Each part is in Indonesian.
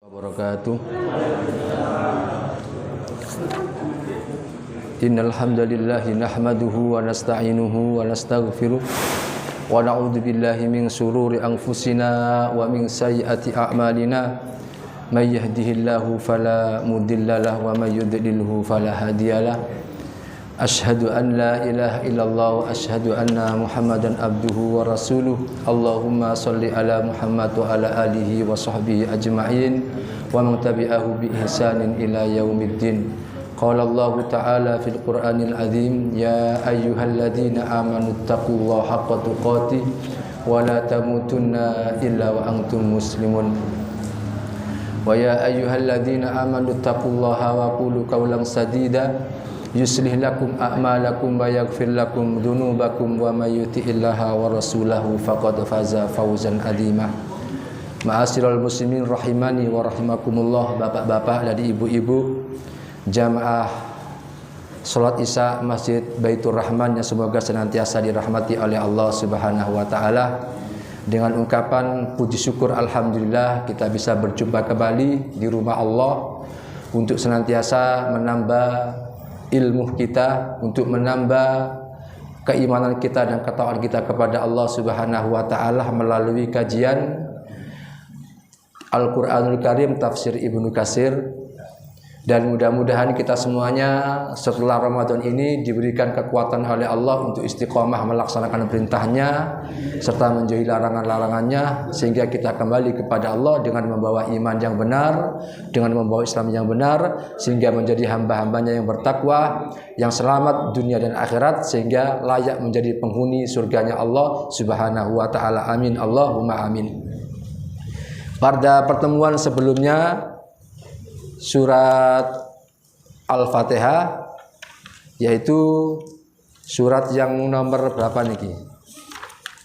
wabarakatuh. Innal hamdalillah nahmaduhu wa nasta'inuhu wa nastaghfiruh wa na'udzu billahi min shururi anfusina wa min sayyiati a'malina. May yahdihillahu fala mudhillalah wa may yudlilhu fala hadiyalah. Ashhadu an la ilaha illallah wa ashhadu anna Muhammadan abduhu wa rasuluh. Allahumma salli ala Muhammad wa ala alihi wa sahbihi ajma'in wa man tabi'ahu bi ihsanin ila yaumiddin. Qala Allah ta'ala fil Qur'anil azim, ya ayyuhalladzina amanu taqullaha haqqa tuqatih wa la tamutunna illa wa antum muslimun. Wa ya ayyuhalladzina amanu taqullaha wa qulu qawlan sadida yuslih lakum a'malakum wa yaghfir lakum dzunubakum wa may yuti'illaha wa rasulahu faqad faza fawzan adzima. Ma'asyiral muslimin rahimani wa rahimakumullah, bapak-bapak dan ibu-ibu jamaah salat Isya Masjid Baitur Rahman yang semoga senantiasa dirahmati oleh Allah Subhanahu wa taala. Dengan ungkapan puji syukur alhamdulillah kita bisa berjumpa kembali di rumah Allah untuk senantiasa menambah ilmu kita, untuk menambah keimanan kita dan ketakwaan kita kepada Allah Subhanahu wa taala melalui kajian Al-Qur'anul Karim tafsir Ibnu Katsir. Dan mudah-mudahan kita semuanya setelah Ramadan ini diberikan kekuatan oleh Allah untuk istiqomah melaksanakan perintahnya serta menjauhi larangan-larangannya, sehingga kita kembali kepada Allah dengan membawa iman yang benar, dengan membawa Islam yang benar, sehingga menjadi hamba-hambanya yang bertakwa, yang selamat dunia dan akhirat, sehingga layak menjadi penghuni surganya Allah Subhanahu wa ta'ala. Amin, Allahumma amin. Pada pertemuan sebelumnya surat Al-Fatihah, yaitu surat yang nomor berapa niki?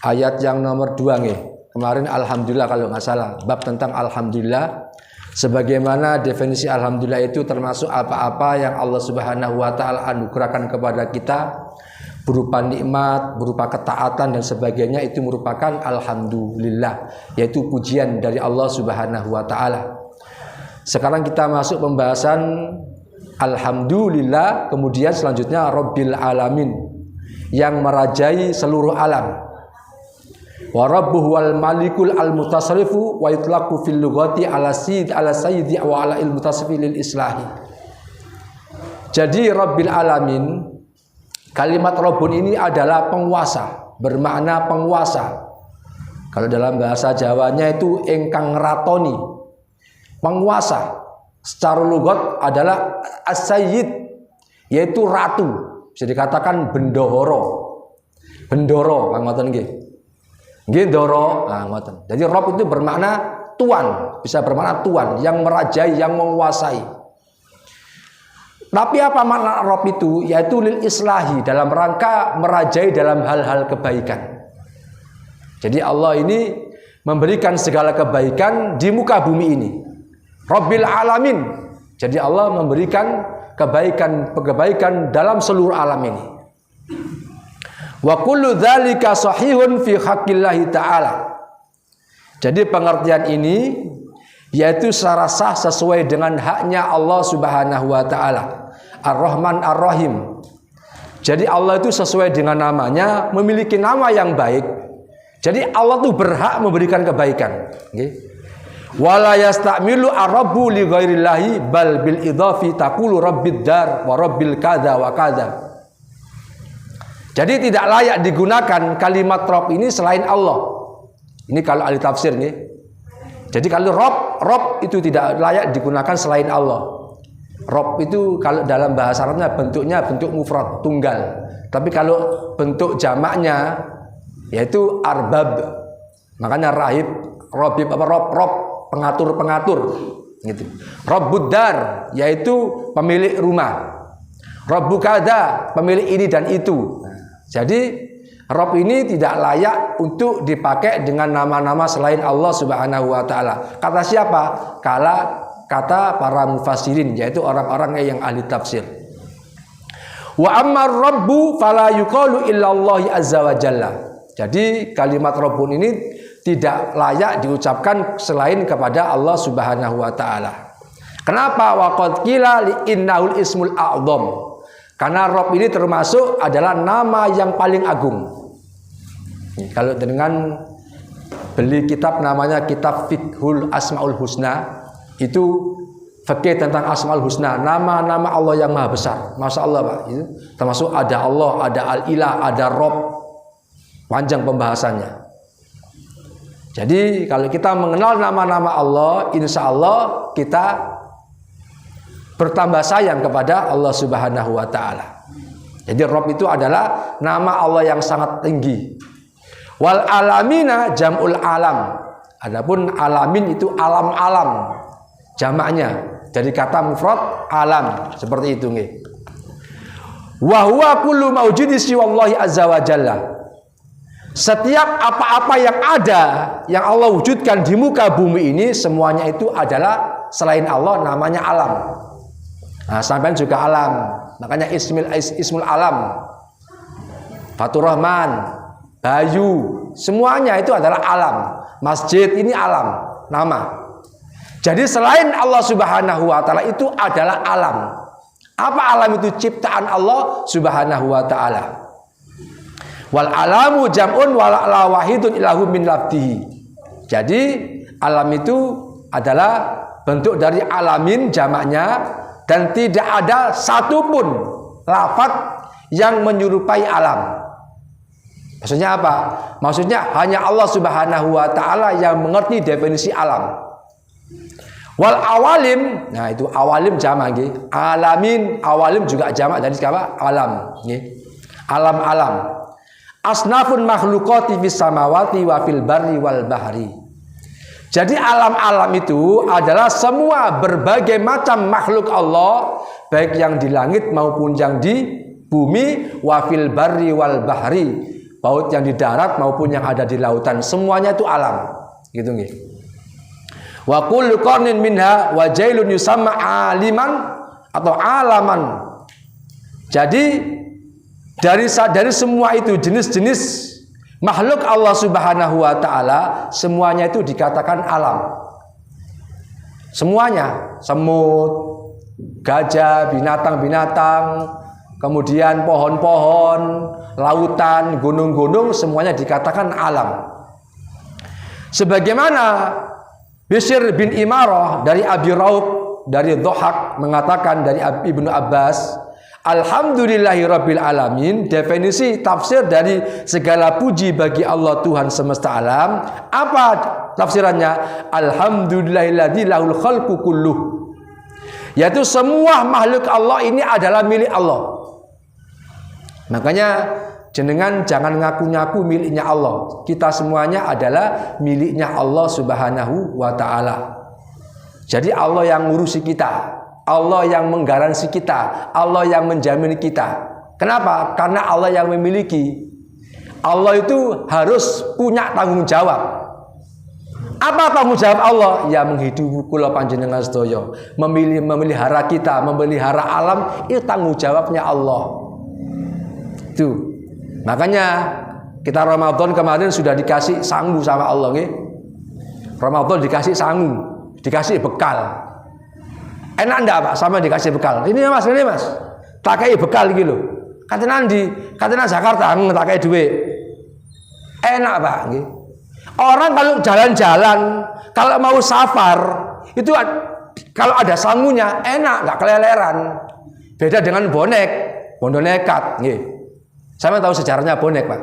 Ayat yang nomor 2 nggih. Kemarin alhamdulillah kalau nggak salah, bab tentang alhamdulillah. Sebagaimana definisi alhamdulillah itu termasuk apa-apa yang Allah Subhanahu wa taala anugerahkan kepada kita berupa nikmat, berupa ketaatan dan sebagainya, itu merupakan alhamdulillah, yaitu pujian dari Allah Subhanahu wa taala. Sekarang kita masuk pembahasan alhamdulillah, kemudian selanjutnya Rabbil alamin, yang merajai seluruh alam. Wa rabbuhu wal malikul al mutasarrifu wa yutlaqu fil lughati ala sayyidi wa ala il mutasarrifi lil islahi. Jadi Rabbil alamin, kalimat Rabbun ini adalah penguasa, bermakna penguasa. Kalau dalam bahasa Jawanya itu engkang ngeratoni. Penguasa secara lugat adalah as-sayyid, yaitu ratu, bisa dikatakan bendahara. Bendoro, ngoten nggih. Nggih ndara, ngoten. Jadi Rabb itu bermakna tuan, bisa bermakna tuan, yang merajai, yang menguasai. Tapi apa makna Rabb itu? Yaitu lil islahi, dalam rangka merajai dalam hal-hal kebaikan. Jadi Allah ini memberikan segala kebaikan di muka bumi ini. Rabbil alamin. Jadi Allah memberikan kebaikan dalam seluruh alam ini. Wa kullu dzalika sahihun fi haqqillahi ta'ala. Jadi pengertian ini yaitu secara sah sesuai dengan haknya Allah Subhanahu wa taala. Ar-Rahman Ar-Rahim. Jadi Allah itu sesuai dengan namanya, memiliki nama yang baik. Jadi Allah itu berhak memberikan kebaikan. Okay? Wala yastamilu ar-rabbu li ghairillahi bal bil idhafi taqulu rabbid dar wa rabbil kadza wa kadza. Jadi tidak layak digunakan kalimat Rabb ini selain Allah. Ini kalau ahli tafsir nih. Jadi kalau Rabb itu tidak layak digunakan selain Allah. Rabb itu kalau dalam bahasa Arabnya bentuknya bentuk mufrad, tunggal. Tapi kalau bentuk jamaknya yaitu arbab. Makanya rahib, robib apa Rabb, pengatur-pengatur gitu. Rabbud dar, yaitu pemilik rumah. Rabbu kadza, pemilik ini dan itu. Jadi Rabb ini tidak layak untuk dipakai dengan nama-nama selain Allah Subhanahu wa taala. Kata siapa? Kata para mufassirin, yaitu orang-orang yang ahli tafsir. Wa ammar rabbu fala yuqalu illa Allah azza wa jalla. Jadi kalimat Rabbun ini tidak layak diucapkan selain kepada Allah Subhanahu wa taala. Kenapa? Waqad qila li innahul ismul a'dham. Karena Rabb ini termasuk adalah nama yang paling agung. Kalau dengan beli kitab namanya kitab Fiqhul Asmaul Husna, itu fikih tentang Asmaul Husna, nama-nama Allah yang maha besar. Masya Allah Pak, itu termasuk ada Allah, ada Al-Ilah, ada Rabb. Panjang pembahasannya. Jadi kalau kita mengenal nama-nama Allah, insya Allah kita bertambah sayang kepada Allah Subhanahu wa taala. Jadi Rabb itu adalah nama Allah yang sangat tinggi. Wal alamina jam'ul alam. Adapun alamin itu alam-alam. Jamaknya dari kata mufrad alam, seperti itu nggih. Wa huwa kullu maujudi siwallahi azza wa jalla. Setiap apa-apa yang ada yang Allah wujudkan di muka bumi ini, semuanya itu adalah selain Allah, namanya alam. Nah, sampean juga alam. Makanya ismul alam. Fatur Rahman, Bayu, semuanya itu adalah alam. Masjid ini alam, nama. Jadi selain Allah Subhanahu wa taala itu adalah alam. Apa alam itu? Ciptaan Allah Subhanahu wa taala. Wal alamu jam'un wala wahidun ilahu min labdihi. Jadi alam itu adalah bentuk dari alamin jamaknya, dan tidak ada satupun lafaz yang menyerupai alam. Maksudnya apa? Maksudnya hanya Allah Subhanahu wa taala yang mengerti definisi alam. Wal awalim, nah itu awalim jamak nggih. Alamin, awalim juga jamak dari apa? Alam nggih. Alam-alam. Asnafun makhluqati fis samawati wa fil barri wal bahri. Jadi alam-alam itu adalah semua berbagai macam makhluk Allah, baik yang di langit maupun yang di bumi, wa fil barri wal bahri, baik yang di darat maupun yang ada di lautan, semuanya itu alam. Gitu nggih. Wa kullu qarnin minha wa jailun yusamma aliman atau alaman. Jadi dari semua itu jenis-jenis makhluk Allah Subhanahu wa taala, semuanya itu dikatakan alam. Semuanya, semut, gajah, binatang-binatang, kemudian pohon-pohon, lautan, gunung-gunung, semuanya dikatakan alam. Sebagaimana Bishr bin Imarah dari Abi Raub dari Dhahak mengatakan dari Ibnu Abbas, Alhamdulillahirabbil alamin, definisi tafsir dari segala puji bagi Allah Tuhan semesta alam. Apa tafsirannya? Alhamdulillahilladzi lahul khalqu kulluh. Yaitu semua makhluk Allah ini adalah milik Allah. Makanya jenengan jangan ngaku-ngaku miliknya Allah. Kita semuanya adalah miliknya Allah Subhanahu wa taala. Jadi Allah yang ngurusi kita, Allah yang menggaransi kita, Allah yang menjamin kita. Kenapa? Karena Allah yang memiliki. Allah itu harus punya tanggung jawab. Apa tanggung jawab Allah? Ya menghidupi kula panjenengan sedaya, memelihara kita, memelihara alam, itu tanggung jawabnya Allah. Itu. Makanya kita Ramadan kemarin sudah dikasih sangu sama Allah nggih. Ramadan dikasih sangu, dikasih bekal. Enak enggak Pak sama dikasih bekal? Ini Mas, ini Mas. Tak kei bekal iki lho. Katanya ndi? Katanya Jakarta tak kei duit. Enak Pak nggih. Orang kalau jalan-jalan, kalau mau safar, itu kalau ada sangunya enak, enggak keleleran. Beda dengan bonek, bondo nekat nggih. Saya tahu sejarahnya bonek Pak.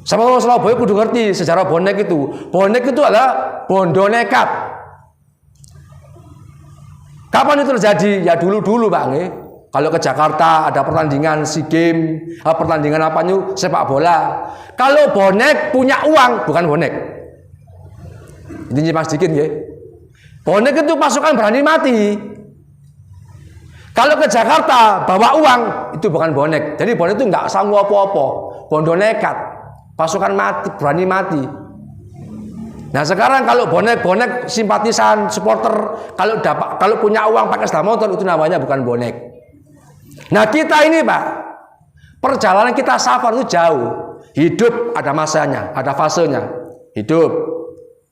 Sama orang Surabaya kudu ngerti sejarah bonek itu. Bonek itu adalah bondo nekat. Kapan itu terjadi? Ya dulu-dulu Pak nggih. Kalau ke Jakarta ada pertandingan SEA Games, pertandingan apa nih sepak bola. Kalau bonek punya uang, bukan bonek. Ini Mas dikit nggih. Bonek itu pasukan berani mati. Kalau ke Jakarta bawa uang, itu bukan bonek. Jadi bonek itu nggak sanggup apa-apa. Bondo nekat, pasukan mati, berani mati. Nah sekarang kalau bonek-bonek simpatisan, supporter, kalau punya uang pakai sepeda motor, itu namanya bukan bonek. Nah kita ini Pak, perjalanan kita safar itu jauh. Hidup ada masanya, ada fasenya. Hidup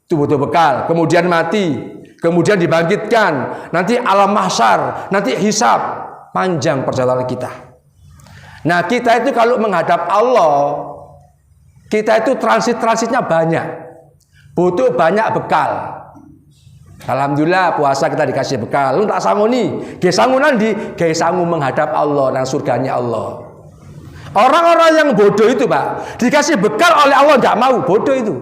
itu butuh bekal, kemudian mati, kemudian dibangkitkan, nanti alam mahsyar, nanti hisab, panjang perjalanan kita. Nah, kita itu kalau menghadap Allah, kita itu transitnya banyak, butuh banyak bekal. Alhamdulillah puasa kita dikasih bekal. Lu tak sangoni, ge sangu nandi, ge sangu menghadap Allah dan surganya Allah. Orang-orang yang bodoh itu, Pak, dikasih bekal oleh Allah enggak mau, bodoh itu.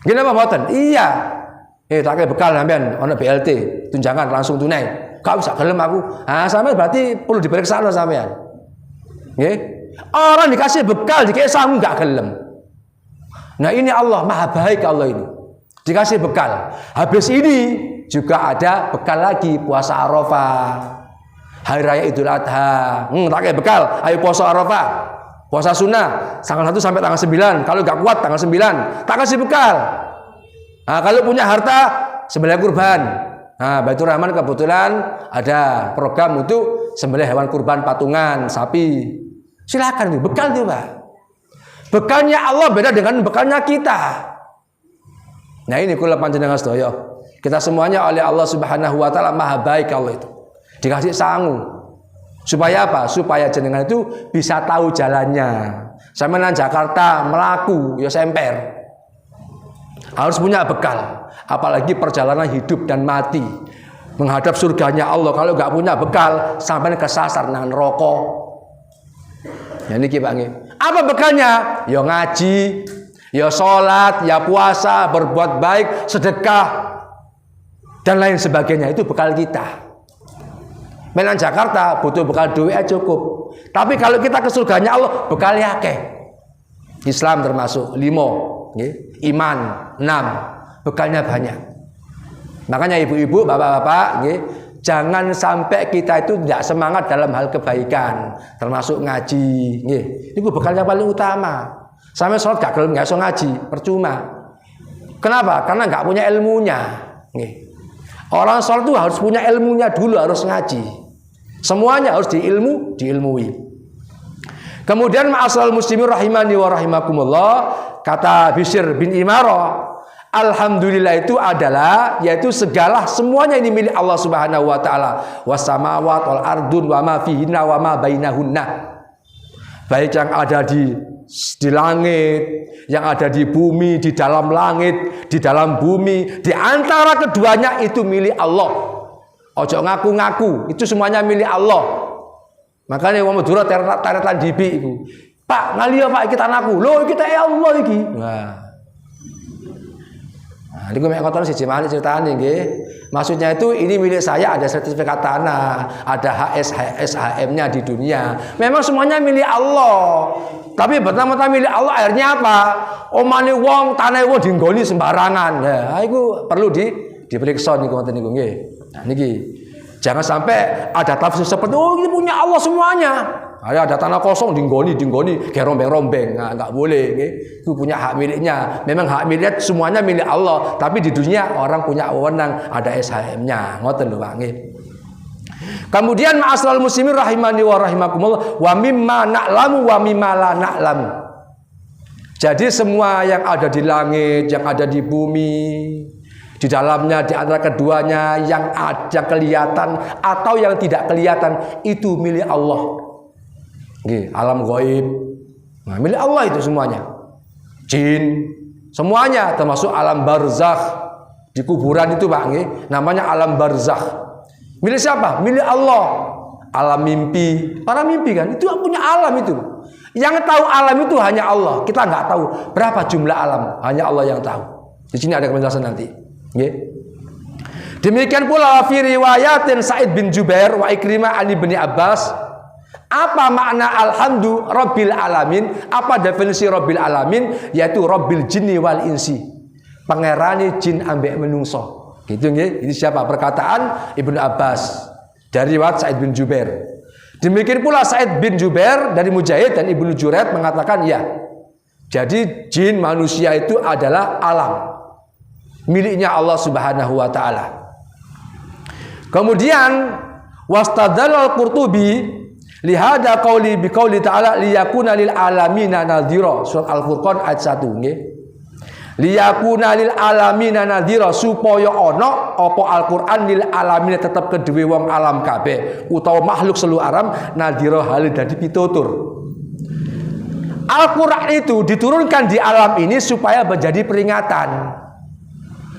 Gini apa mboten? Iya. Tak kayak bekal sampean ono BLT, tunjangan langsung tunai. Gak usah gelem aku. Ah, sampean berarti perlu diperiksa sampean. Nggih. Orang dikasih bekal, dikasih sangu enggak gelem. Nah, ini Allah Maha baik Allah ini. Dikasih bekal. Habis ini juga ada bekal lagi puasa Arafah. Hari raya Idul Adha. Tak kayak bekal, ayo puasa Arafah. Puasa sunnah tanggal 1 sampai tanggal 9. Kalau enggak kuat tanggal 9, tak kasih bekal. Nah, kalau punya harta sembelih kurban. Nah, Baitur Rahman kebetulan ada program untuk sembelih hewan kurban patungan sapi. Silakan itu bekal itu, Pak. Bekalnya Allah beda dengan bekalnya kita. Nah, ini kula panjenengan sedaya. Kita semuanya oleh Allah Subhanahu wa taala Maha baik Allah itu. Dikasih sangu. Supaya apa? Supaya jenengan itu bisa tahu jalannya. Sampeyan nang Jakarta melaku ya semper. Harus punya bekal. Apalagi perjalanan hidup dan mati menghadap surganya Allah. Kalau enggak punya bekal, sampai kesasar nang neraka. Ya niki Pak nggih. Apa bekalnya? Ya ngaji, ya sholat, ya puasa, berbuat baik, sedekah, dan lain sebagainya. Itu bekal kita. Menan Jakarta butuh bekal duit aja cukup. Tapi kalau kita ke surganya Allah, bekal akeh. Islam termasuk 5, nggih. Iman 6, bekalnya banyak. Makanya ibu-ibu, bapak-bapak, nggih, jangan sampai kita itu tidak semangat dalam hal kebaikan, termasuk ngaji, nggih. Itu bekalnya paling utama. Sampai sholat gak gelem iso ngaji, percuma. Kenapa? Karena nggak punya ilmunya, nggih. Orang sholat itu harus punya ilmunya dulu, harus ngaji. Semuanya harus diilmui. Kemudian ma'asal muslimin rahimani wa rahimakumullah, kata Bishr bin Imarah, alhamdulillah itu adalah yaitu segala semuanya ini milik Allah Subhanahu wa taala. Wasamawat wal ardun wa ma fihinna wa ma bainahunna. Baik yang ada di langit, yang ada di bumi, di dalam langit, di dalam bumi, di antara keduanya itu milik Allah. Ojo ngaku-ngaku, itu semuanya milik Allah. Makanya wong Madura taretan dibi iku. Pak, ngaliyo Pak kita anakku. Loh, kita ya Allah iki. Nah, niku mek ngoten siji malih critane nggih. Maksudnya itu ini milik saya, ada sertifikat tanah, ada HSHM-nya di dunia. Memang semuanya milik Allah. Tapi pertama-tama milik Allah akhirnya apa? Omane wong, tanah wong dinggoni sembarangan. Nah, iku perlu diperiksa niku ngoten niku nggih. Nah, niki jangan sampai ada tafsir seperti ini punya Allah semuanya. Ada tanah kosong dinggoni kayak rombeng-rombeng. Nah, enggak boleh, nggih. Itu punya hak miliknya. Memang hak miliknya semuanya milik Allah, tapi di dunia orang punya wewenang, ada SHM-nya. Ngoten lho, Pak, nggih. Kemudian ma'asral muslimin rahimani wa rahimakumullah, wa mimma na'lamu wa mimma la na'lamu. Jadi semua yang ada di langit, yang ada di bumi, di dalamnya, di antara keduanya, yang ada kelihatan atau yang tidak kelihatan, itu milik Allah. Nggih, alam gaib. Nah, milik Allah itu semuanya. Jin, semuanya termasuk alam barzakh. Di kuburan itu, Pak, nggih, namanya alam barzakh. Milik siapa? Milik Allah. Alam mimpi. Para mimpi kan, itu punya alam itu. Yang tahu alam itu hanya Allah. Kita nggak tahu berapa jumlah alam, hanya Allah yang tahu. Di sini ada penjelasan nanti. Nggih. Demikian pula fi riwayatin Sa'id bin Jubair wa Ikrimah an Ibnu Abbas. Apa makna alhamdu rabbil alamin? Apa definisi rabbil alamin? Yaitu rabbil jinni wal insi. Pangerane jin ambek menungso. Gitu nggih. Ini siapa? Perkataan Ibnu Abbas dari riwayat Sa'id bin Jubair. Demikian pula Sa'id bin Jubair dari Mujahid dan Ibnu Juraid mengatakan ya. Jadi jin manusia itu adalah alam miliknya Allah Subhanahu wa taala. Kemudian wastadallal Qurtubi Lihada qauli bi qauli ta'ala liyakuna lil alamina nadhira. Surat Al-Furqan ayat 1 nggih. Liyakuna lil alamina nadhira supaya ana apa Al-Qur'an lil alamina tetep kedue wong alam kabeh utawa makhluk seluruh alam nadhira hale dadi pitutur. Al-Qur'an itu diturunkan di alam ini supaya menjadi peringatan.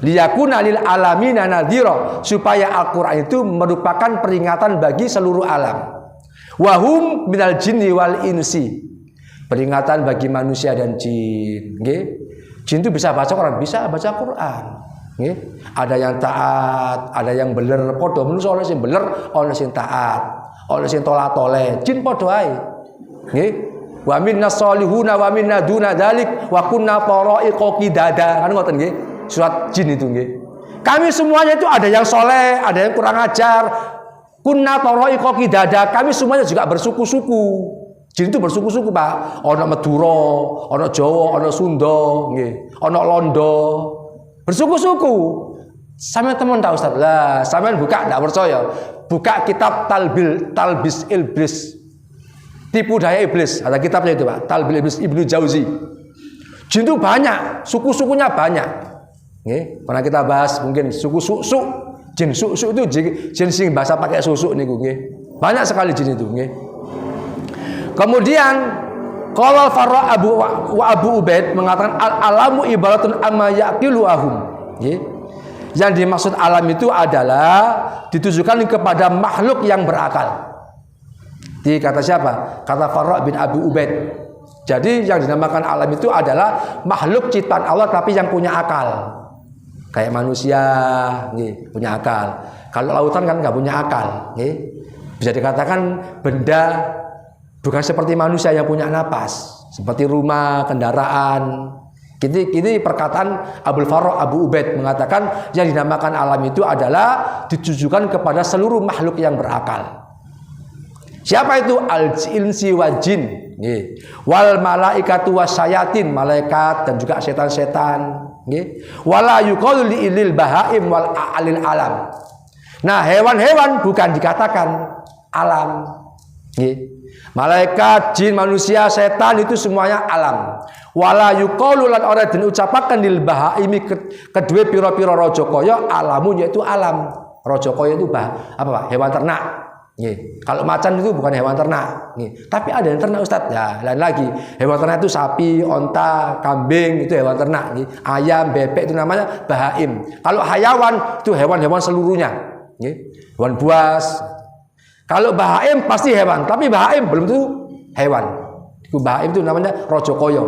Liyakuna lil alamina nadhira supaya Al-Qur'an itu merupakan peringatan bagi seluruh alam. Wahum minal jinni wal insi. Peringatan bagi manusia dan jin, nggih. Jin itu bisa baca Quran, bisa baca Quran. Nggih. Ada yang taat, ada yang beler, padha menungso ana sing beler, ana sing taat, ana sing tolat-tole. Jin padha ae. Nggih. Wa minnas solihuna wa minna duna dzalik wa kunna taraiqa qidada. Kan ngoten nggih. Surat jin itu nggih. Kami semuanya itu ada yang soleh, ada yang kurang ajar. Kunna taraiqa qidada. Kami semuanya juga bersuku-suku. Jin itu bersuku-suku, Pak. Ana Madura, ana Jawa, ana Sunda, nggih. Ana Londo. Bersuku-suku. Sampeyan temen ta Ustaz? Lah, sampeyan buka ndak percaya. Buka kitab Talbis Iblis. Tipu daya iblis. Ada kitabnya itu, Pak. Talbis Iblis Ibnu Jauzi. Jin itu banyak, suku-sukunya banyak. Nggih, pernah kita bahas mungkin suku susuk. Jin susuk itu jin sing bahasa pakai susuk niku nggih. Banyak sekali jin itu nggih. Kemudian qala Farra Abu Ubaid mengatakan al-alamu ibaratun amma yaqilu ahum. Nggih. Yang dimaksud alam itu adalah ditujukan kepada makhluk yang berakal. Di kata siapa? Kata Farra bin Abu Ubaid. Jadi yang dinamakan alam itu adalah makhluk ciptaan Allah tapi yang punya akal. Kayak manusia, nih, punya akal. Kalau lautan kan nggak punya akal, nih. Bisa dikatakan benda bukan seperti manusia yang punya napas, seperti rumah, kendaraan. Ini perkataan Abul Farra Abu Ubaid mengatakan yang dinamakan alam itu adalah ditujukan kepada seluruh makhluk yang berakal. Siapa itu? Al-insi wa jin, nih. Wal malaikatu wasyayatin, malaikat dan juga setan-setan. Wala yuqalu li'il bahaim wal alil alam. Nah, hewan-hewan bukan dikatakan alam. Malaikat, jin, manusia, setan itu semuanya alam. Wala yuqalu lan ora den ucapaken lil bahaimi kedue pira-pira raja kaya alamun yaitu alam. Raja kaya itu apa, Pak? Hewan ternak. Kalau macan itu bukan hewan ternak, tapi ada yang ternak, Ustadz. Ya, lain lagi. Hewan ternak itu sapi, onta, kambing itu hewan ternak. Ayam, bebek itu namanya bahaim. Kalau hayawan itu hewan-hewan seluruhnya. Hewan buas. Kalau bahaim pasti hewan, tapi bahaim belum tentu hewan. Bahaim itu namanya raja kaya.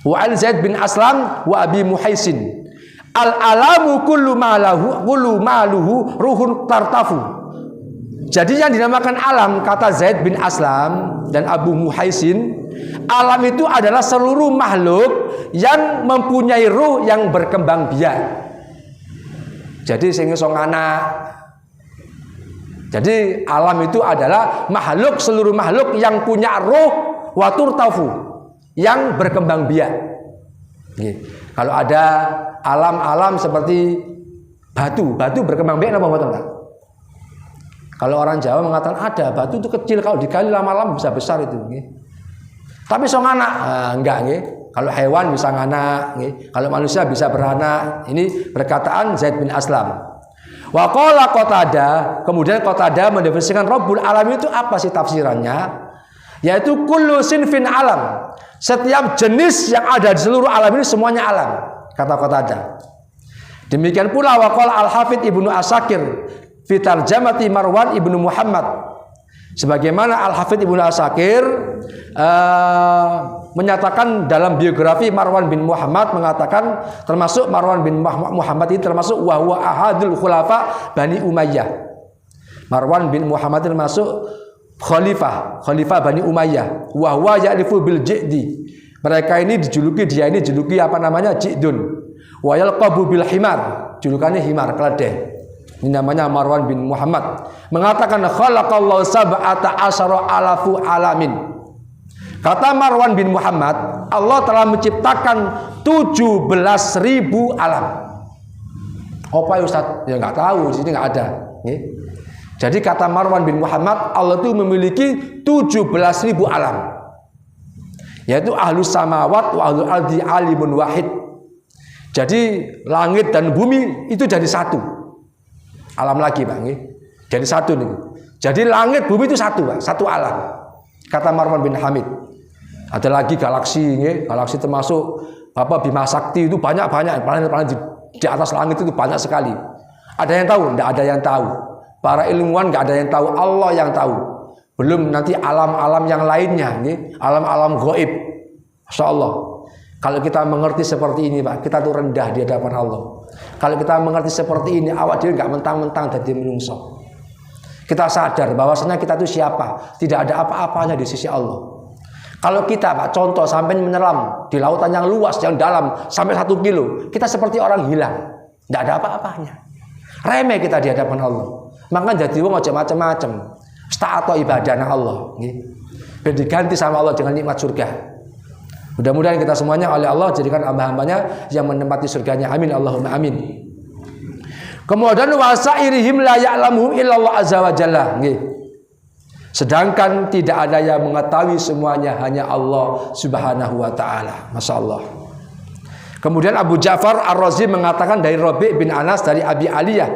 Wa an Zaid bin Aslam wa Abi Muhaisin. Al-alamu kullu maluhu ruhun tartafu. Jadi yang dinamakan alam, kata Zaid bin Aslam dan Abu Muhaisin, alam itu adalah seluruh makhluk yang mempunyai ruh yang berkembang biak. Jadi sing iso anak. Jadi alam itu adalah makhluk, seluruh makhluk yang punya ruh watur taufu, yang berkembang biak. Kalau ada alam-alam seperti batu berkembang biak apa mboten, Pak? Kalau orang Jawa mengatakan ada batu itu kecil, kalau digali lama-lama bisa besar itu. Tapi so nganak, enggak. Kalau hewan bisa nganak, kalau manusia bisa beranak. Ini perkataan Zaid bin Aslam. Wa qala Qatadah, kemudian Qatadah mendefinisikan Rabbul Alamin itu apa sih tafsirannya? Yaitu kullu sinfin alam. Setiap jenis yang ada di seluruh alam ini semuanya alam, kata Qatadah. Demikian pula wa qala Al-Hafidz Ibnu Asakir fi tarjamati Marwan ibnu Muhammad. Sebagaimana Al-Hafidz Ibnu Asakir menyatakan dalam biografi Marwan bin Muhammad, mengatakan termasuk Marwan bin Muhammad ini termasuk wa huwa ahadul khulafa Bani Umayyah. Marwan bin Muhammad termasuk khalifah Bani Umayyah. Wa huwa ya'rifu bil ji'di. Mereka ini dia ini dijuluki apa namanya? Ji'dun. Wa yalqabu bil himar. Julukannya himar, keledai. Ini namanya Marwan bin Muhammad. Mengatakan khalaqallahu sab'ata asyara alafu alamin. Kata Marwan bin Muhammad, Allah telah menciptakan 17.000 alam. Apa ya Ustaz? Ya nggak tahu, di sini nggak ada. Jadi kata Marwan bin Muhammad, Allah itu memiliki 17.000 alam, yaitu ahlus samawat wa ahlul ardi alimun wahid. Jadi langit dan bumi itu jadi satu alam lagi, Pak. Jadi satu nih. Jadi langit bumi itu satu, Pak. Satu alam. Kata Marwan bin Hamid. Ada lagi galaksi, galaksi termasuk Bima Sakti itu banyak planet-planet di atas langit itu banyak sekali. Ada yang tahu? Tidak ada yang tahu. Para ilmuwan nggak ada yang tahu, Allah yang tahu. Belum nanti alam-alam yang lainnya, alam-alam gaib. Masya Allah. Kalau kita mengerti seperti ini, Pak, kita tuh rendah di hadapan Allah. Kalau kita mengerti seperti ini, awak dia nggak mentang-mentang jadi menungso. Kita sadar bahwasanya kita itu siapa, tidak ada apa-apanya di sisi Allah. Kalau kita, Pak, contoh sampai menyelam di lautan yang luas, yang dalam sampai 1 kilo, kita seperti orang hilang, tidak ada apa-apanya. Remeh kita di hadapan Allah. Maka jadi wong aja macam-macam. Taat atau ibadah Allah, biar diganti sama Allah dengan nikmat surga. Mudah-mudahan kita semuanya oleh Allah jadikan hamba-hambanya yang menempati surganya. Amin Allahumma amin. Kemudian wasairihim la ya'lamuhum illallah azza wa jalla. Sedangkan tidak ada yang mengetahui semuanya, hanya Allah subhanahu wa ta'ala. Masya Allah. Kemudian Abu Ja'far Ar-Razi mengatakan dari Rabi' bin Anas dari Abi Aliyah,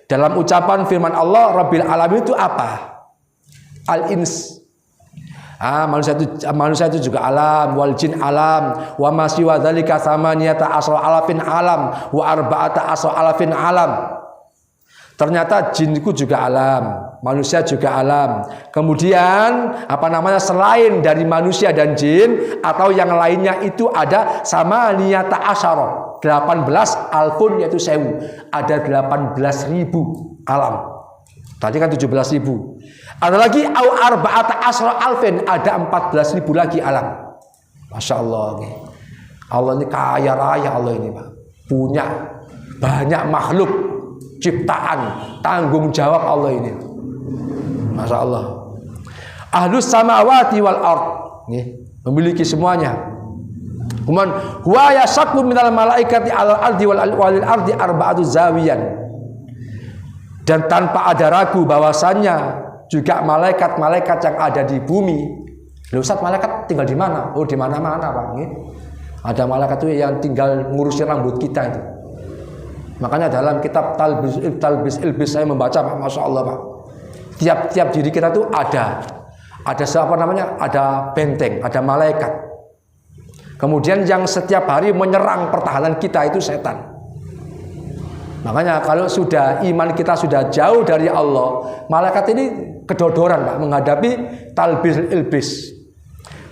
dalam ucapan firman Allah Rabbil Alamin itu apa? Al-ins. Manusia itu juga alam, wal jin alam, wa masyi wa dzalika samaniyata asra alafin alam, wa arba'ata asra alafin alam. Ternyata jinku juga alam, manusia juga alam. Kemudian selain dari manusia dan jin atau yang lainnya itu ada samaniyata asra, 18 alfun yaitu 1000. Ada 18.000 alam. Tadi kan 17.000. Ada lagi au arba'ata asra alfin, ada 14.000 lagi alam. Masya Allah. Allah ini kaya raya, Allah ini, Pak. Punya banyak makhluk ciptaan, tanggung jawab Allah ini. Masya Allah. Ahlus samawati wal ard, memiliki semuanya. Kemudian huwa yasaqu minal malaikati alal ardi walil ardi arba'atu zawiyan. Dan tanpa ada ragu bahwasannya juga malaikat-malaikat yang ada di bumi. Loh Ustaz, malaikat tinggal di mana? Oh, di mana-mana, Pak. Ada malaikat itu yang tinggal ngurusin rambut kita itu. Makanya dalam kitab Talbis Ilbis saya membaca, Pak, Masya Allah, Pak. Tiap diri kita tuh ada ada benteng, ada malaikat. Kemudian yang setiap hari menyerang pertahanan kita itu setan. Makanya kalau sudah iman kita sudah jauh dari Allah, malaikat ini kedodoran, Pak, menghadapi talbis ilbis.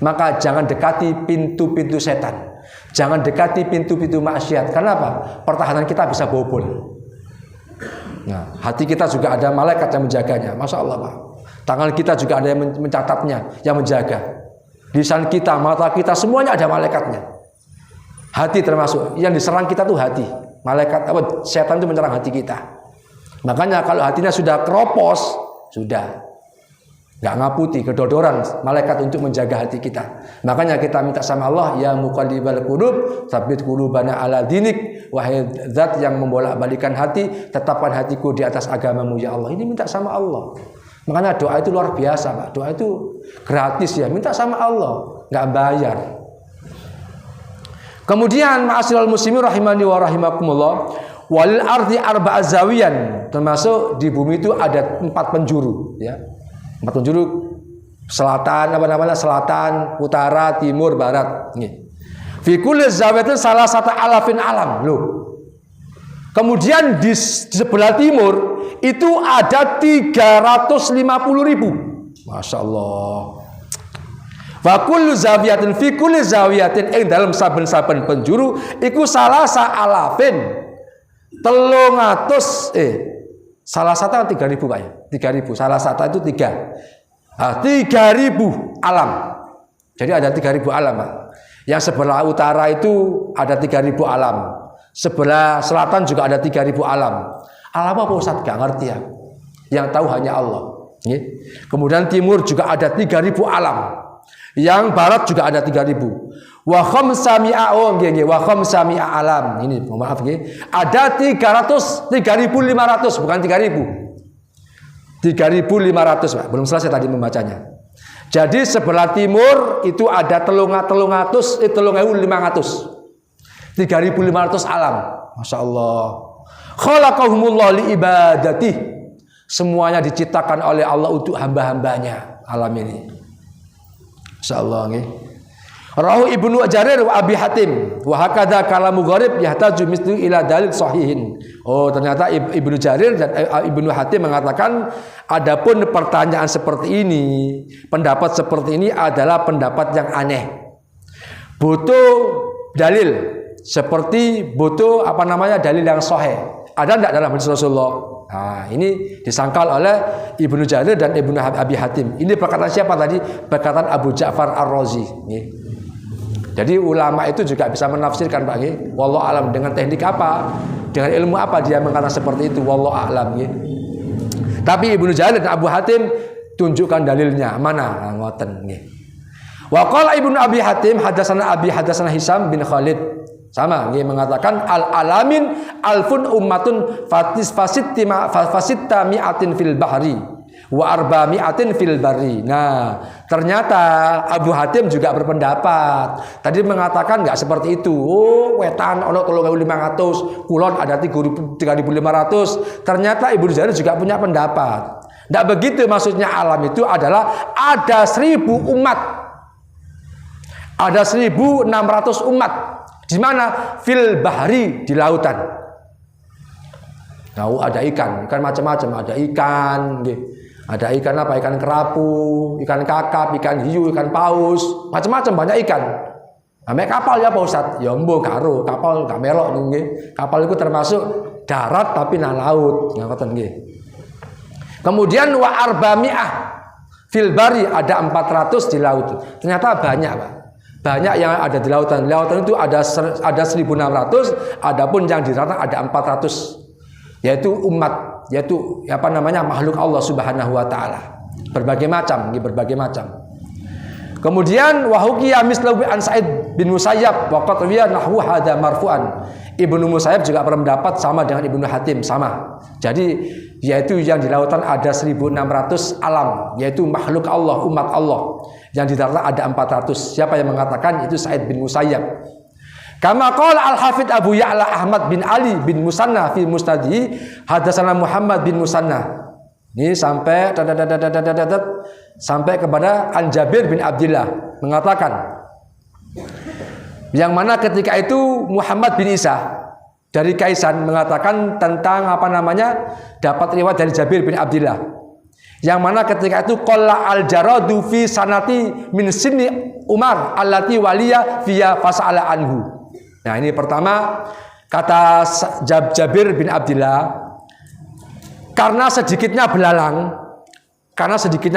Maka jangan dekati pintu-pintu setan, jangan dekati pintu-pintu maksiat. Karena apa? Pertahanan kita bisa bobol. Nah, hati kita juga ada malaikat yang menjaganya. Masya Allah, Pak. Tangan kita juga ada yang mencatatnya, yang menjaga. Lisan kita, mata kita, semuanya ada malaikatnya. Hati termasuk yang diserang kita tuh hati. Malaikat setan itu menyerang hati kita. Makanya kalau hatinya sudah keropos, sudah nggak ngaputi, kedodoran malaikat untuk menjaga hati kita. Makanya kita minta sama Allah, ya muqallibal qulub, tsabbit qulubana ala dinik. Wahai zat yang membolak-balikan hati, tetapkan hatiku di atas agamamu ya Allah. Ini minta sama Allah. Makanya doa itu luar biasa, Pak. Doa itu gratis ya, minta sama Allah, nggak bayar. Kemudian ma'asyiral muslimin rahimani wa rahimakumullah, walil ardi arba'a zawiyan, termasuk di bumi itu ada 4 penjuru, ya. 4 penjuru, selatan, selatan, utara, timur, barat. Fi kulli zawiyatin salah satu alafin alam. Loh. Kemudian di sebelah timur itu ada 350.000. Masya Allah. Wa kullu zawiyatin fi kulli zawiyatin ing dalam saben-saben penjuru iku salasa alafin 300 salah satu 3.000, Pak, ya. 3.000, salah satu itu 3. 3.000 alam. Jadi ada 3.000 alam, Pak. Yang sebelah utara itu ada 3.000 alam. Sebelah selatan juga ada 3.000 alam. Alam apa, Ustaz? Gak ngerti ya. Yang tahu hanya Allah. Kemudian timur juga ada 3.000 alam. Yang barat juga ada 3.000. Wa khamsami'a wa khamsami'a alam. Ini maaf nggih. Ada 3.500 bukan 3.000. 3.500, Pak. Belum selesai tadi membacanya. Jadi sebelah timur itu ada 3.500. 3.500 alam. Masya Allah. Khalaqahumullah li ibadatih. Semuanya diciptakan oleh Allah untuk hamba-hambanya alam ini. Masya Allah. Rahu Ibnu Jarir wa Abi Hatim wa hakadha kalamu gharib yahtaju mislu ila dalil sahihin. Oh, ternyata Ibnu Jarir dan Ibnu Hatim mengatakan adapun pertanyaan seperti ini, pendapat seperti ini adalah pendapat yang aneh. Butuh dalil, seperti butuh dalil yang sahih. Ada enggak dalam hadis Rasulullah? Nah, ini disangkal oleh Ibnu Jarir dan Ibnu Abi Hatim. Ini perkataan siapa tadi? Perkataan Abu Ja'far Ar-Razi. Jadi ulama itu juga bisa menafsirkan, Pak. Wallahu alam, dengan teknik apa, dengan ilmu apa dia mengatakan seperti itu. Wallahu alam. Tapi Ibnu Jarir dan Abu Hatim tunjukkan dalilnya mana? Ngoten. Wa qala Ibnu Abi Hatim hadatsana Hisam bin Khalid. Sama, dia mengatakan al-alamin alfun ummatun fasitta mi'atin fil bahri wa arba mi'atin fil barri. Nah, ternyata Abu Hatim juga berpendapat. Tadi mengatakan enggak seperti itu. Oh, wetan ono 3.500, kulon ada 3.500. Ternyata Ibnu Jarir juga punya pendapat. Enggak begitu, maksudnya alam itu adalah ada 1.000 umat. Ada 1.600 umat. Di mana? Fil bahri, di lautan. Nah, ada ikan macam-macam, ada ikan, ada ikan apa? Ikan kerapu, ikan kakap, ikan hiu, ikan paus, macam-macam, banyak ikan. Namanya kapal ya Pak Ustadz, ya mbo karo, kapal gak melok nggih. Kapal itu termasuk darat tapi nang laut, ngoten nggih. Kemudian wa arba'mi'ah fil bari, ada 400 di laut. Ternyata banyak, Pak. Banyak yang ada di lautan. Lautan itu ada 1.600, adapun yang di darat ada 400. Yaitu umat, yaitu makhluk Allah Subhanahu wa taala. Berbagai macam. Kemudian wahuqiya mislahu an Sa'id bin Musayyab wa qatwiya nahwu hadza marfu'an. Ibnu Musayyab juga berpendapat sama dengan Ibnu Hatim, sama. Jadi yaitu yang di lautan ada 1.600 alam, yaitu makhluk Allah, umat Allah. Yang di darat ada 400. Siapa yang mengatakan? Itu Sa'id bin Musayyab. Kama qala Al-Hafidz Abu Ya'la Ahmad bin Ali bin Musanna fi Mustadhi hadatsana Muhammad bin Musanna. Ini sampai kepada An Jabir bin Abdullah mengatakan, yang mana ketika itu Muhammad bin Isa dari Kaisan mengatakan tentang dapat riwayat dari Jabir bin Abdullah, yang mana ketika itu qalla al-jaradu fi sanati min sinni Umar allati waliya fiya fasala anhu. Nah, ini pertama kata Jabir bin Abdullah, karena sedikitnya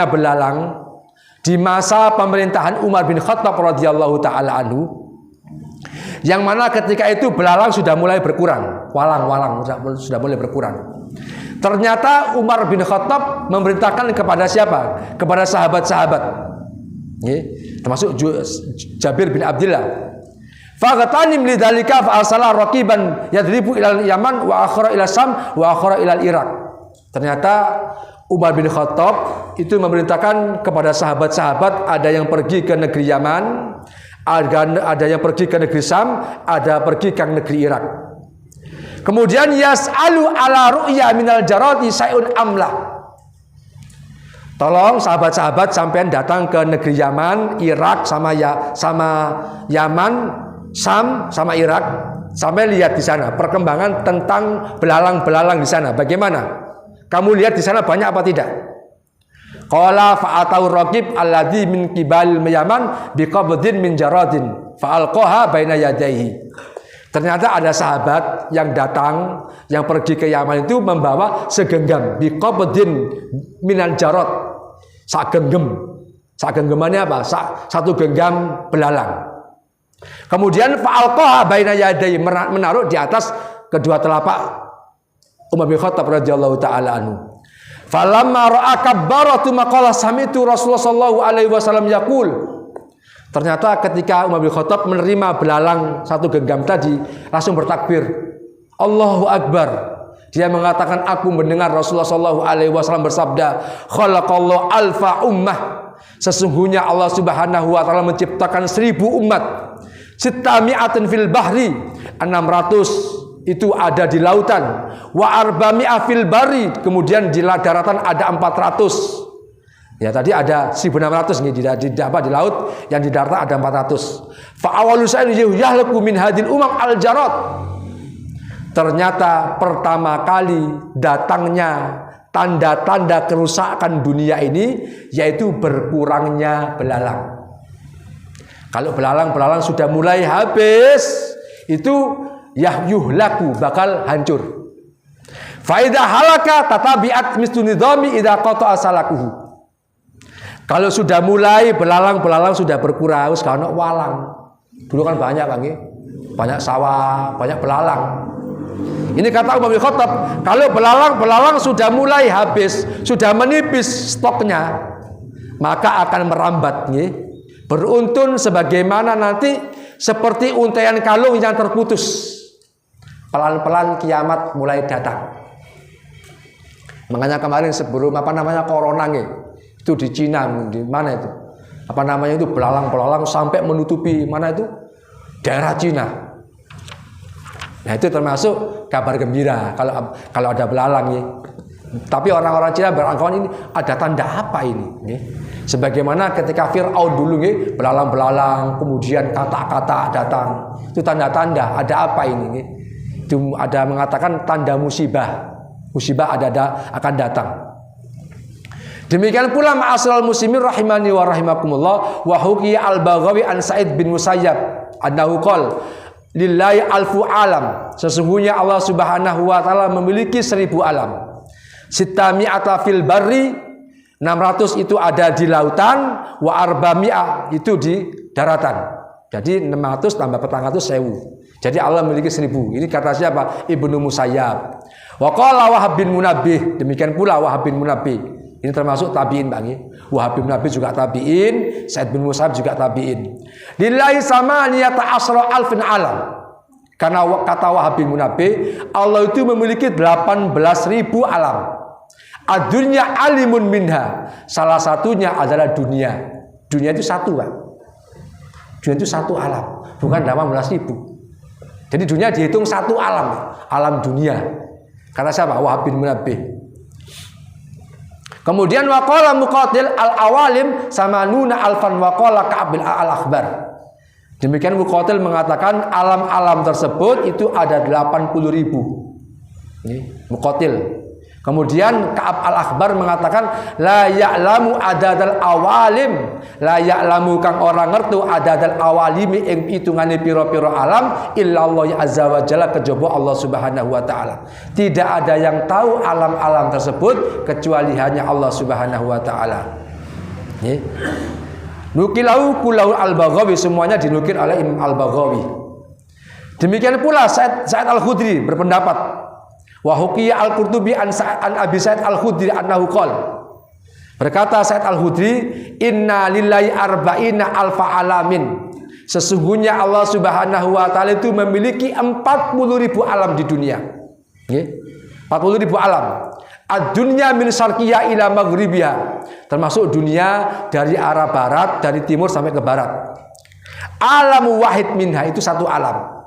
belalang di masa pemerintahan Umar bin Khattab radhiyallahu taala anhu, yang mana ketika itu belalang sudah mulai berkurang, walang sudah mulai berkurang. Ternyata Umar bin Khattab memerintahkan kepada siapa? Kepada sahabat-sahabat, termasuk Jabir bin Abdullah. Faqatanim lidzalika fa arsala raqiban yadribu ilal Yaman wa akhara ila Sam wa akhara ila Irak. Ternyata Umar bin Khattab itu memerintahkan kepada sahabat-sahabat, ada yang pergi ke negeri Yaman, ada yang pergi ke negeri Sam, ada pergi ke negeri Irak. Kemudian yas'alu ala ru'ya minal jarati sayun amla. Tolong sahabat-sahabat sampean datang ke negeri Yaman, Irak sama Yaman, Sam sama Irak, sampai lihat di sana perkembangan tentang belalang-belalang di sana. Bagaimana? Kamu lihat di sana banyak apa tidak? Qala fa'atau raqib alladzi min qibal Yaman biqabdin min jaradin fa'alqaha baina yadayhi. Ternyata ada sahabat yang datang, yang pergi ke Yaman itu membawa segenggam biqabdin minan jarad. Sagenggemannya apa? Satu genggam belalang. Kemudian fa'alqaha baina yadayhi, menaruh di atas kedua telapak Umar bin Khattab radhiyallahu taala anhu. Falamma ra'a kabbaratu maqala sami'tu Rasulullah sallallahu alaihi wasallam yaqul. Ternyata ketika Umar bin Khattab menerima belalang satu genggam tadi, langsung bertakbir, Allahu Akbar. Dia mengatakan, aku mendengar Rasulullah SAW bersabda, khalaqallahu alfa ummah. Sesungguhnya Allah Subhanahu wa taala menciptakan 1000 umat. Sittami'atin fil bahri, 600 itu ada di lautan. Wa arbami'a fil bari, kemudian di daratan ada 400. Ya tadi ada 1600 nih di laut, yang di daratan ada 400. Fa awwalu shay'in yahlaku min hadil al jarad. Ternyata pertama kali datangnya tanda-tanda kerusakan dunia ini yaitu berkurangnya belalang. Kalau belalang sudah mulai habis, itu yuhlaku, bakal hancur. Fa idza halaka tatabi'at mislu nidami idza qata'a salakuhu. Kalau sudah mulai belalang sudah berkurang, sekarang walang. Dulu kan banyak kan, banyak sawah, banyak belalang. Ini kata Umar bin Khattab, kalau belalang sudah mulai habis, sudah menipis stoknya, maka akan merambat, beruntun sebagaimana nanti seperti untaian kalung yang terputus. Pelan-pelan kiamat mulai datang. Makanya kemarin sebelum corona itu di Cina, di mana itu? Itu belalang sampai menutupi mana itu? Daerah Cina. Nah, itu termasuk kabar gembira kalau ada belalang Tapi orang-orang Cina beranggapan ini ada tanda apa ini? Sebagaimana ketika Fir'aun dulu belalang-belalang, kemudian kata-kata datang. Itu tanda-tanda ada apa ini? Itu ada mengatakan tanda musibah. Musibah akan datang. Demikian pula ma'asyiral muslimin rahimani wa rahimakumullah, wa huqiya al-Baghawi an Sa'id bin Musayyab annahu qala lillahi alfu alam. Sesungguhnya Allah Subhanahu wa taala memiliki 1000 alam. Sittami'ata fil barri, 600 itu ada di lautan, wa arbami'ah itu di daratan. Jadi 600 tambah petang 1000. Jadi Allah memiliki 1000. Ini kata siapa? Ibnu Musayyab. Wa qala Wahab bin Munabbih, demikian pula Wahab bin Munabbih. Ini termasuk tabi'in, Bang. Wahab bin Munabbih juga tabi'in, Sa'id bin Musayyab juga tabi'in. Lillahi samaniyata asra alfin alam. Karena kata Wahab bin Munabbih, Allah itu memiliki 18.000 alam. Adunya alimun minha. Salah satunya adalah dunia. Dunia itu satu, Pak. Dunia itu satu alam, bukan 18.000. Jadi dunia dihitung satu alam, alam dunia. Kata siapa? Wahab bin Munabbih. Kemudian waqala Muqatil al-awalim samanuna alfan waqala Ka'ab al-akhbar. Demikian Muqatil mengatakan alam-alam tersebut itu ada 80.000. Ini Muqatil. Kemudian Ka'ab al-akhbar mengatakan la ya'lamu adadal awalim, la ya'lamu kang orang ngertu adadal awalimi ing hitungane pira-pira alam illallah azza wa jalla kejaba Allah Subhanahu wa taala. Tidak ada yang tahu alam-alam tersebut kecuali hanya Allah Subhanahu wa taala. Nggih. Nukilau kulau al-Baghawi, semuanya dinukil oleh Imam al-Baghawi. Demikian pula Sa'id al-Khudri berpendapat, wa huqiya al-Qurtubi an Abi Sa'id al-Khudri annahu qala. Berkata Sa'id al-Khudri, inna lillahi arba'ina alfa alamin. Sesungguhnya Allah Subhanahu wa taala itu memiliki 40.000 alam di dunia. Nggih. 40.000 alam. Ad-dunya min syarqiyya ila maghribiha. Termasuk dunia dari arah barat, dari timur sampai ke barat. Alamu wahid minha, itu satu alam.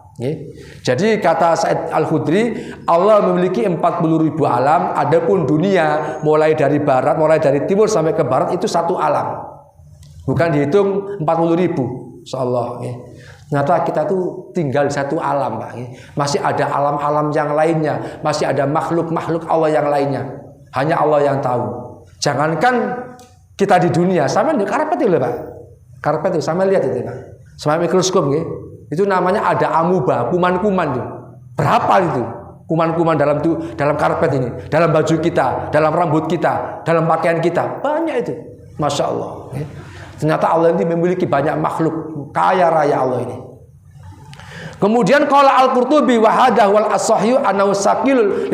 Jadi kata Sa'id al-Khudri, Allah memiliki 40.000 alam. Adapun dunia mulai dari barat, mulai dari timur sampai ke barat itu satu alam. Bukan dihitung 40.000. Insyaallah. Ternyata kita tuh tinggal di satu alam, Pak. Masih ada alam-alam yang lainnya, masih ada makhluk-makhluk Allah yang lainnya. Hanya Allah yang tahu. Jangankan kita di dunia, sama di karpet itu, Pak. Karpet itu sama lihat itu, Pak. Sama mikroskop, itu namanya ada amuba, kuman-kuman itu. Berapa itu kuman-kuman dalam karpet ini, dalam baju kita, dalam rambut kita, dalam pakaian kita, banyak itu. Masya Allah. Ternyata Allah ini memiliki banyak makhluk, kaya raya Allah ini. Kemudian qala al-Qurtubi wa hadha wal as-sahih annahu saqilul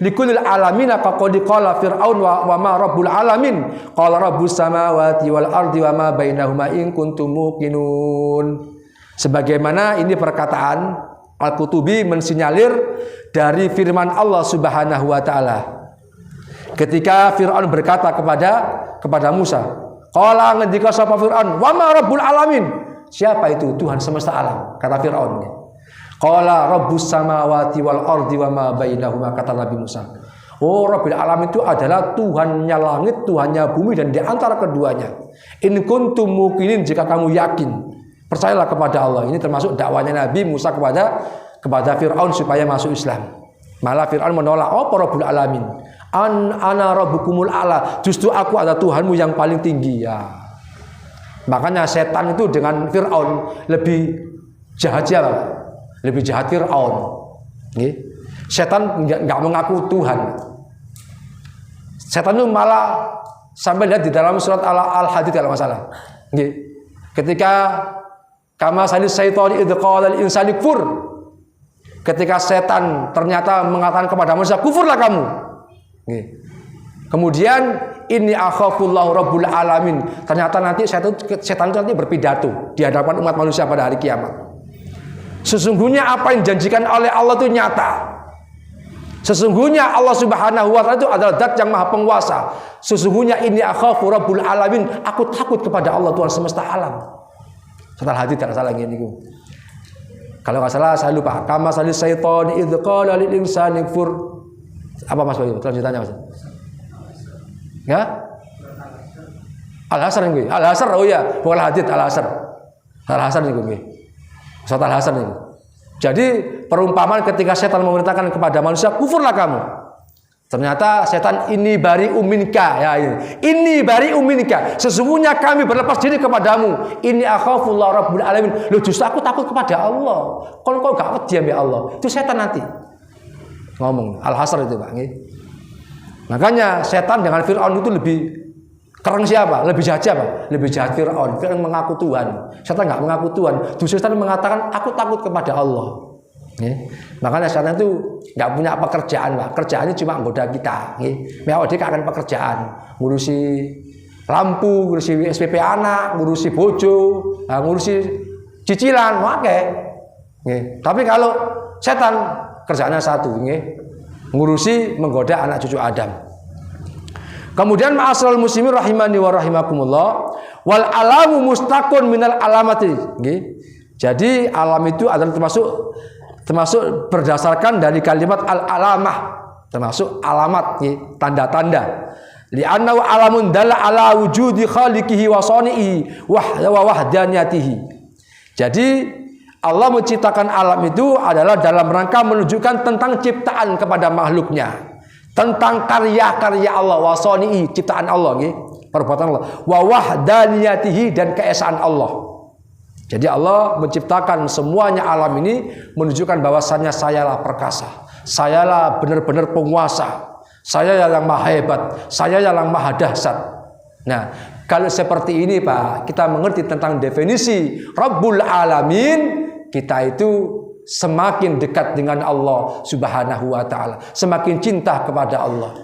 likulil alamin faqad qala fir'aun wa ma rabbul alamin qala rabbus samawati wal ardi wa ma bainahuma in kuntum muqinun. Sebagaimana ini perkataan Al-Qutubi mensinyalir dari firman Allah Subhanahu wa taala. Ketika Fir'aun berkata kepada Musa, qala ngendika sapa Fir'aun, "Wa ma rabbul alamin?" Siapa itu Tuhan semesta alam? Kata Fir'aun. Qala rabbus samawati wal ardi wa ma bainahuma, kata Nabi Musa. Oh, Rabbil alamin itu adalah Tuhannya langit, Tuhannya bumi, dan di antara keduanya. In kuntum muqinin, jika kamu yakin, percayalah kepada Allah. Ini termasuk dakwanya Nabi Musa kepada Fir'aun supaya masuk Islam. Malah Fir'aun menolak, "Oh, Rabbul alamin. Ana rabbukumul a'la." Justru aku adalah Tuhanmu yang paling tinggi. Ya. Makanya setan itu dengan Fir'aun lebih jahat siapa? Lebih jahat Fir'aun. Setan nggak mengaku Tuhan. Setan itu malah sampai lihat di dalam surat Al-Hadid kalau masalah. Ketika kama salis syaitani idz qala lil insani kfur. Ketika setan ternyata mengatakan kepada manusia, kufurlah kamu. Kemudian inni akhafullahu rabbul alamin. Ternyata nanti setan itu nanti berpidato di hadapan umat manusia pada hari kiamat. Sesungguhnya apa yang dijanjikan oleh Allah itu nyata. Sesungguhnya Allah Subhanahu wa taala itu adalah zat yang maha penguasa. Sesungguhnya inni akhafu rabbul alamin, aku takut kepada Allah Tuhan semesta alam. Surat Al-Hadid tidak salah gini. Kalau nggak salah saya lupa. Kama salis syaitani idz qala lil insani kfur. Apa Mas Bayu? Lanjutannya Mas. Ya? Al-Hasr ini. Al-Hasr, oh ya, bukan Al-Hadid, Al-Hasr. Al-Hasr ini. Surat Al-Hasr ini. Jadi perumpamaan ketika setan memerintahkan kepada manusia, kufurlah kamu. Ternyata setan ini bari uminka, ya ini bari uminka. Sesungguhnya kami berlepas diri kepadamu. Ini akhafullah rabbul alamin. Loh, justru aku takut kepada Allah. Kalau kau gak wedi ya Allah, itu setan nanti. Ngomong Al-Hasr itu, Pak. Makanya setan dengan Fir'aun itu lebih kereng siapa? Lebih jahat siapa? Lebih jahat Fir'aun. Fir'aun mengaku Tuhan. Setan nggak mengaku Tuhan. Justru setan mengatakan, aku takut kepada Allah. Makanya setan itu nggak punya pekerjaan, Pak. Kerjaannya cuma menggoda kita. Memang dia akan pekerjaan, ngurusi lampu, ngurusi SPP anak, ngurusi bojo, ngurusi cicilan, oke. Tapi kalau setan kerjaannya satu, ngurusi menggoda anak cucu Adam. Kemudian ma'asyiral muslimin rahimani wa rahimakumullah, wal alamu mustaqun minal alamati. Jadi alam itu adalah termasuk berdasarkan dari kalimat al-alamah, termasuk alamat, tanda-tanda. Li'annahu alamun dalla ala wujudi khaliqihi wa sani'i wa wahdaniyatihi. Jadi Allah menciptakan alam itu adalah dalam rangka menunjukkan tentang ciptaan kepada makhluknya. Tentang karya-karya Allah, wasoni'i, ciptaan Allah, perbuatan Allah, wa wahdaniyatihi, dan keesaan Allah. Jadi Allah menciptakan semuanya alam ini menunjukkan bahwasannya sayalah perkasa, sayalah benar-benar penguasa, saya yang maha hebat, saya yang maha dahsyat. Nah, kalau seperti ini Pak, kita mengerti tentang definisi Rabbul Alamin, kita itu semakin dekat dengan Allah Subhanahu wa ta'ala, semakin cinta kepada Allah,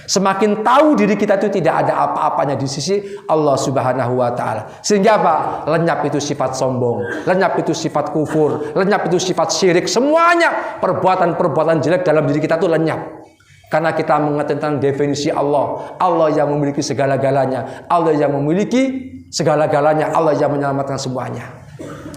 semakin tahu diri kita itu tidak ada apa-apanya di sisi Allah Subhanahu wa ta'ala. Sehingga apa? Lenyap itu sifat sombong, lenyap itu sifat kufur, lenyap itu sifat syirik. Semuanya perbuatan-perbuatan jelek dalam diri kita itu lenyap. Karena kita mengerti tentang definisi Allah, Allah yang memiliki segala-galanya, Allah yang memiliki segala-galanya, Allah yang menyelamatkan semuanya.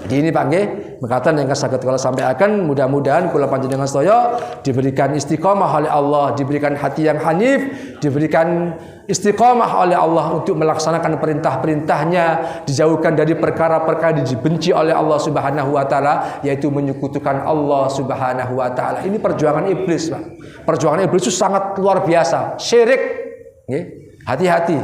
Jadi ini Pak nggih, mekaten yang saged kula sampaikan, mudah-mudahan kula panjenengan sedaya diberikan istiqomah oleh Allah, diberikan hati yang hanif, diberikan istiqomah oleh Allah untuk melaksanakan perintah-perintahnya, dijauhkan dari perkara-perkara yang dibenci oleh Allah Subhanahu wa taala, yaitu menyekutukan Allah Subhanahu wa taala. Ini perjuangan iblis, Pak. Perjuangan iblis itu sangat luar biasa, syirik. Nggih, hati-hati.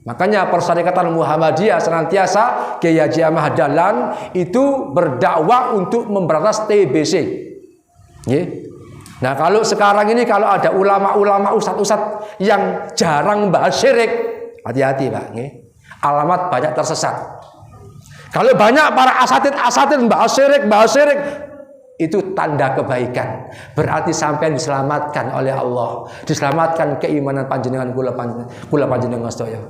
Makanya Persyarikatan Muhammadiyah senantiasa Kiai Haji Ahmad Dahlan itu berdakwah untuk memberantas TBC. Nah, kalau sekarang ini kalau ada ulama-ulama, ustadz-ustadz yang jarang bahas syirik, hati-hati Pak. Alamat banyak tersesat. Kalau banyak para asatid bahas syirik, itu tanda kebaikan. Berarti sampai diselamatkan oleh Allah, diselamatkan keimanan panjenengan kula panjenengan sedaya.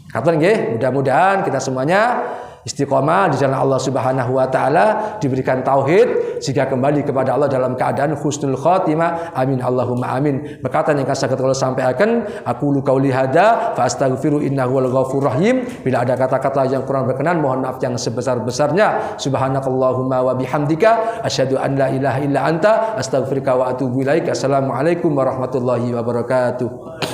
Katen nggih, mudah-mudahan kita semuanya istiqomah di jalan Allah Subhanahu wa taala, diberikan tauhid sehingga kembali kepada Allah dalam keadaan husnul khotimah. Amin Allahumma amin. Perkataan yang saged kula sampaikan, aqulu qauli hadza fa astaghfiru innahu wal ghafurur rahim. Bila ada kata-kata yang kurang berkenan, mohon maaf yang sebesar-besarnya. Subhanakallahumma wa bihamdika asyhadu an la ilaha illa anta astaghfiruka wa atubu ilaik. Assalamualaikum warahmatullahi wabarakatuh.